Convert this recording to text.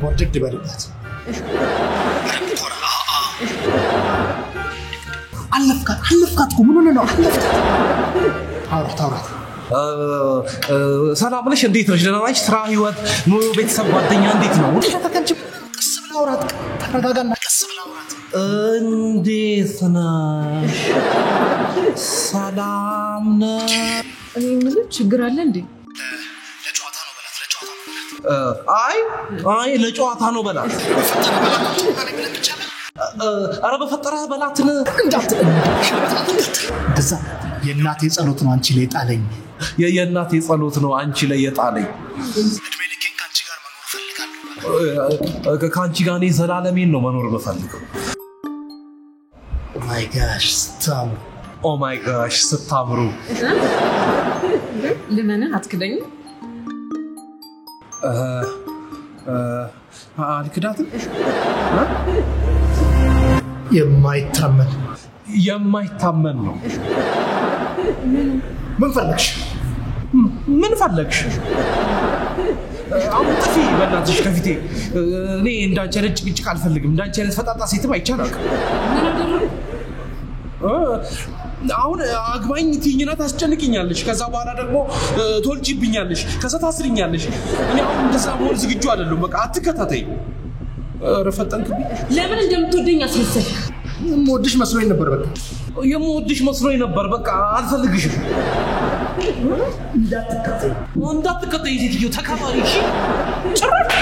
ወርድክ ድበልበት አለፍካት ምን ሆነ ነው አለፍካት አውራት ሰላም ነሽ እንዴት ነሽ ደህና ነሽ ስራ ህይወት ኑሮ ቤተሰብ ጓደኛ እንዴት ነው ተከንጭ ቀስ ብላ አውራት ተረጋጋና ቀስ ብላ አውራት እንዴት ነሽ ሰላም ነሽ ምን ችግር አለ እንዴ ለጨዋታ ነው በላት አይ ለጨዋታ ነው በላት አረ በፈጠረ በላትን እንደዛ የእናቴ ጸሎት ነው አንቺ ላይ ጣለኝ የእናቴ ጸሎት ነው አንቺ ላይ የጣለኝ እድሜ ልኬን ካንቺ ጋር መኖር ፈልጋለሁ ካንቺ ጋር እኔ ዘላለሜን ነው መኖር በፈልገው ኦ ማይ ጋሽ ስታምሩ ለምን አትክደኝ አልክዳትም የማይታመን ነው ምን ፈለግሽ አሁን ጥፊ በእናትሽ ከፊቴ እኔ እንዳንቺ አይነት ጭቅጭቅ አልፈልግም እንዳንቺ አይነት ፈጣጣ ሴትም አይቻላል አሁን አግባኝ ትኝና ታስጨንቅኛለሽ ከዛ በኋላ ደግሞ ቶልጂብኛለሽ ከዛ ታስሪኛለሽ እኔ አሁን እንደዛ ሞል ዝግጁ አይደለም በቃ አትከታተይ ረፈጠንክብኝ ለምን እንደምትወደኝ አስመሰል የምወድሽ መስሎኝ ነበር በቃ አልፈልግሽም እንዳትከተይ ሴትዮ ተከባሪ እሺ ጭራሽ